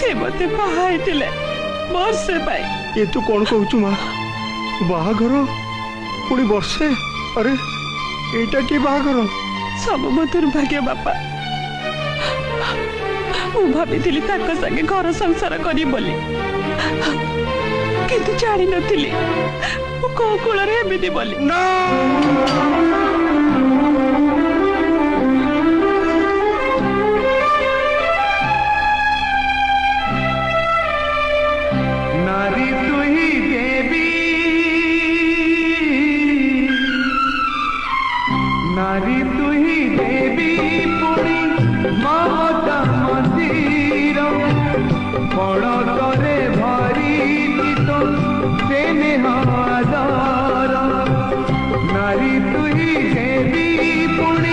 से मते बाहाइतिले वर्षे पाई। ये तू कौन कहूचु माँ? बाहाघर पुणी वर्षे? अरे एटा की बाहाघर? सब मो दुर्भाग्य बापा। मु भाभी ताक संगे घर संसार करी बोली, किंतु जानी नथिली को कूल रे एमिति बोली। नारी तू ही देवी, नारी तू ही देवी पुणी ममता मंदिर बड़ करे भरी तो स्नेह आदर। नारी तू ही देवी पुणी